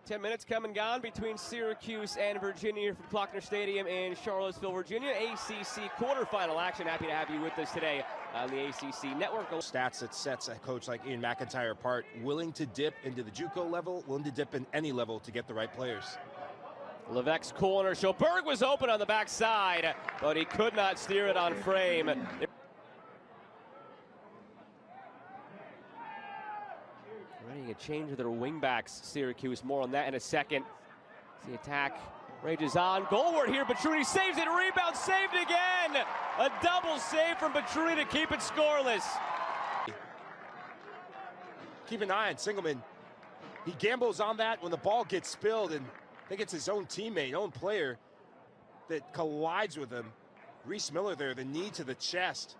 10 minutes come and gone between Syracuse and Virginia from Klockner Stadium in Charlottesville, Virginia. ACC quarterfinal action. Happy to have you with us today on the ACC Network. Stats that sets a coach like Ian McIntyre apart, willing to dip into the JUCO level, willing to dip in any level to get the right players. Levesque's corner. Schoberg was open on the backside, but he could not steer it on frame. Ready to change their wingbacks, Syracuse. More on that in a second. The attack rages on. Goalward here. Batruni saves it. Rebound saved again. A double save from Batruni to keep it scoreless. Keep an eye on Singelman. He gambles on that when the ball gets spilled, and I think it's his own teammate, own player, that collides with him. Reese Miller there, the knee to the chest.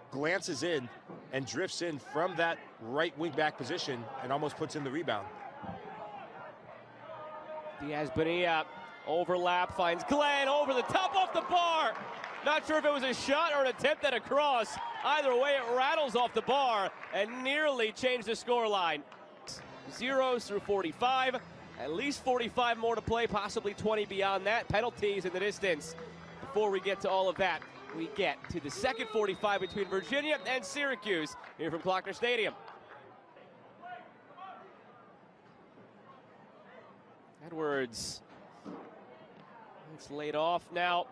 Glances in and drifts in from that right wing back position and almost puts in the rebound. Diaz Bonilla overlap, finds Glenn over the top off the bar. Not sure if it was a shot or an attempt at a cross. Either way, it rattles off the bar and nearly changed the scoreline. 0 through 45, at least 45 more to play, possibly 20 beyond that. Penalties in the distance. Before we get to all of that, we get to the second 45 between Virginia and Syracuse here from Klockner Stadium. Edwards, it's laid off now.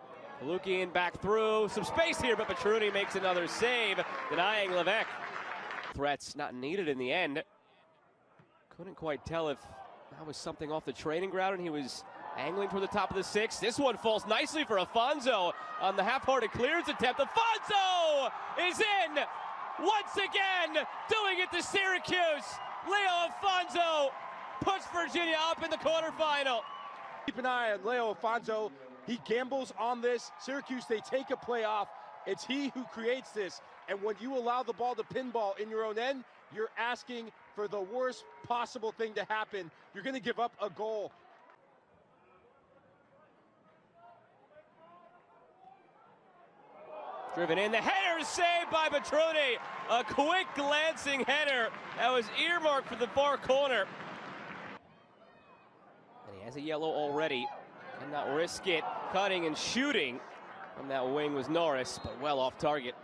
Lukian back through, some space here, but Batruni makes another save, denying Levesque. Threats not needed in the end. Couldn't quite tell if that was something off the training ground and he was angling for the top of the six. This one falls nicely for Afonso on the half-hearted clearance attempt. Afonso is in once again, doing it to Syracuse. Leo Afonso puts Virginia up in the quarterfinal. Keep an eye on Leo Afonso. He gambles on this. Syracuse, they take a play off. It's he who creates this. And when you allow the ball to pinball in your own end, you're asking for the worst possible thing to happen. You're going to give up a goal. Driven in, the header is saved by Batruni. A quick glancing header that was earmarked for the far corner. And he has a yellow already. Cannot risk it. Cutting and shooting from that wing was Norris, but well off target.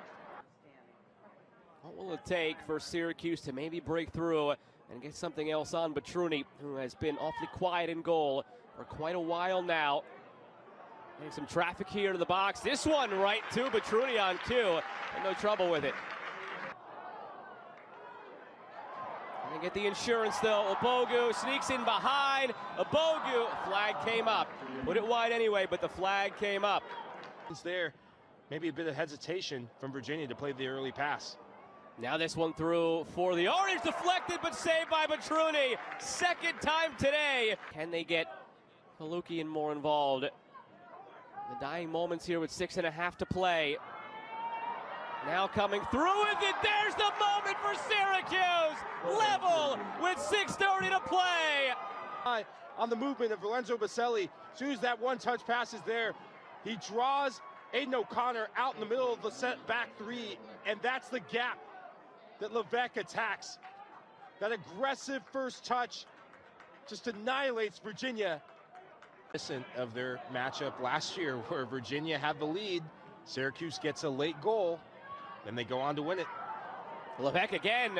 What will it take for Syracuse to maybe break through and get something else on Batruni, who has been awfully quiet in goal for quite a while now? Getting some traffic here to the box. This one right to Batruni on cue. And no trouble with it. And get the insurance though. Obogu sneaks in behind. Obogu, flag came up. Put it wide anyway, but the flag came up. It's there. Maybe a bit of hesitation from Virginia to play the early pass. Now this one through for the Orange, deflected but saved by Batruni. Second time today. Can they get Lukian more involved? The dying moments here with 6.5 to play. Now coming through with it. There's the moment for Syracuse. Level with 6:30 to play. On the movement of Lorenzo Baselli. As soon as that one-touch pass is there, he draws Aiden O'Connor out in the middle of the set back three, and that's the gap that Levesque attacks. That aggressive first touch just annihilates Virginia. Of their matchup last year where Virginia had the lead, Syracuse gets a late goal, then they go on to win it. Levesque again.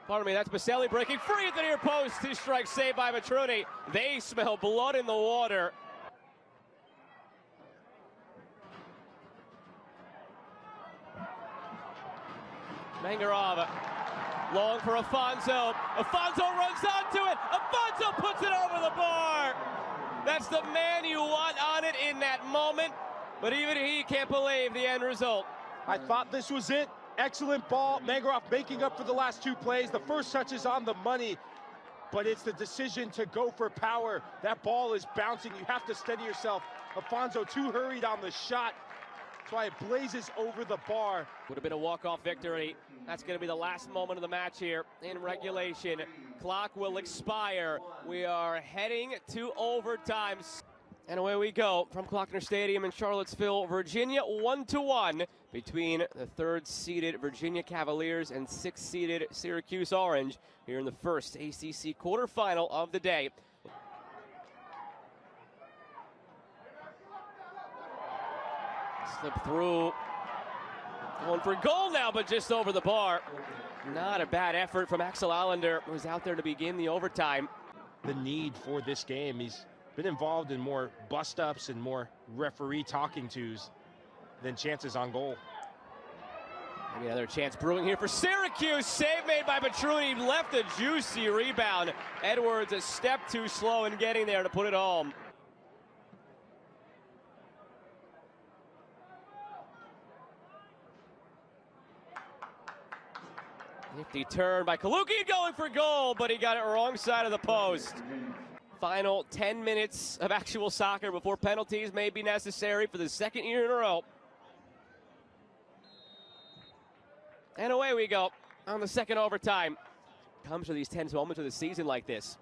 Pardon me, that's Baselli breaking free at the near post. Two strikes saved by Batruni. They smell blood in the water. Mangarov, long for Afonso. Afonso runs onto it. Afonso puts it over the bar. That's the man you want on it in that moment, but even he can't believe the end result. I thought this was it. Excellent ball. Mangarov making up for the last two plays. The first touch is on the money, but it's the decision to go for power. That ball is bouncing. You have to steady yourself. Afonso too hurried on the shot. That's why it blazes over the bar. Would have been a walk-off victory. That's going to be the last moment of the match here in regulation. Clock will expire. We are heading to overtime. And away we go from Klockner Stadium in Charlottesville, Virginia, 1-1 between the third-seeded Virginia Cavaliers and sixth-seeded Syracuse Orange here in the first ACC quarterfinal of the day. Slip through. Going for goal now, but just over the bar. Not a bad effort from Axel Allender, who was out there to begin the overtime. The need for this game. He's been involved in more bust-ups and more referee talking tos than chances on goal. Maybe another chance brewing here for Syracuse. Save made by Petruni. Left a juicy rebound. Edwards a step too slow in getting there to put it home. Nifty turn by Kaluki going for goal, but he got it wrong side of the post. Final 10 minutes of actual soccer before penalties may be necessary for the second year in a row. And away we go on the second overtime. Comes to these tense moments of the season like this.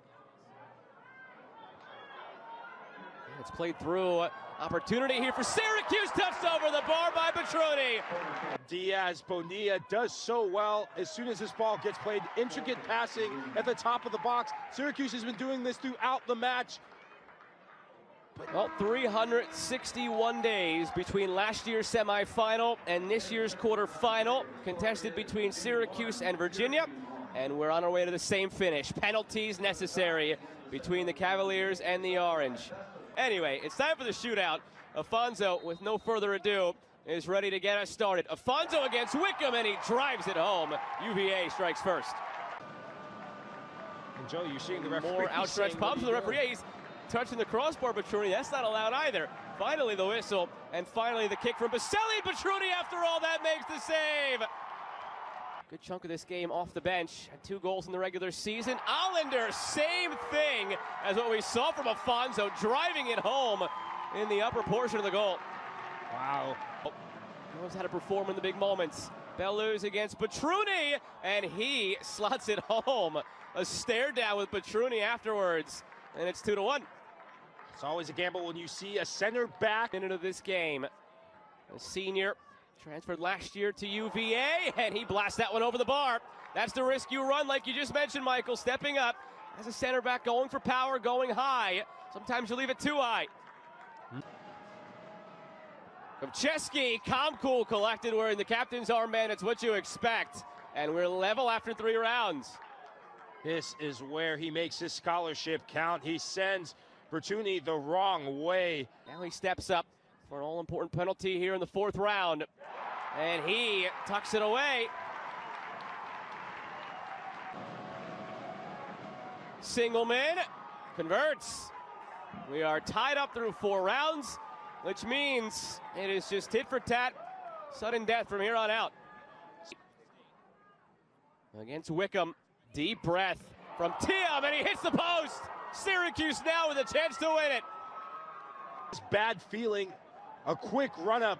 It's played through. Opportunity here for Syracuse. Touched over the bar by Petruni. Diaz Bonilla does so well as soon as this ball gets played. Intricate passing at the top of the box. Syracuse has been doing this throughout the match. Well, 361 days between last year's semifinal and this year's quarterfinal, contested between Syracuse and Virginia, and we're on our way to the same finish. Penalties necessary between the Cavaliers and the Orange. Anyway, it's time for the shootout. Afonso, with no further ado, is ready to get us started. Afonso against Wickham, and he drives it home. UVA strikes first. And Joe, you're seeing the referee. More outstretched palms from the referee. He's touching the crossbar, Petruni. That's not allowed either. Finally the whistle, and finally the kick from Baselli. Petruni, after all that, makes the save. Good chunk of this game off the bench. Had 2 goals in the regular season. Allender, same thing as what we saw from Afonso, driving it home in the upper portion of the goal. Wow. Knows how to perform in the big moments. Bellows against Petruni, and he slots it home. A stare down with Petruni afterwards, and it's 2-1. It's always a gamble when you see a center back. Into this game. A senior transferred last year to UVA, and he blasts that one over the bar. That's the risk you run, like you just mentioned, Michael, stepping up as a center back, going for power, going high. Sometimes you leave it too high. Chesky, calm, cool, collected, wearing the captain's armband. It's what you expect. And we're level after 3 rounds. This is where he makes his scholarship count. He sends Virginia the wrong way. Now he steps up for an all-important penalty here in the 4th round. And he tucks it away. Singleman converts. We are tied up through 4 rounds, which means it is just tit for tat, sudden death from here on out. Against Wickham, deep breath from Tiam, and he hits the post. Syracuse now with a chance to win it. This bad feeling, a quick run up,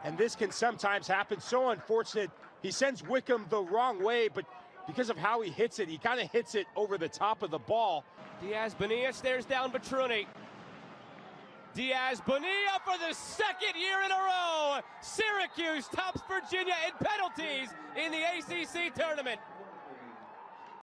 and this can sometimes happen. So unfortunate. He sends Wickham the wrong way, but because of how he hits it, he kind of hits it over the top of the ball. Diaz Bonilla stares down Petruni. Diaz Bonilla for the 2nd year in a row. Syracuse tops Virginia in penalties in the ACC tournament.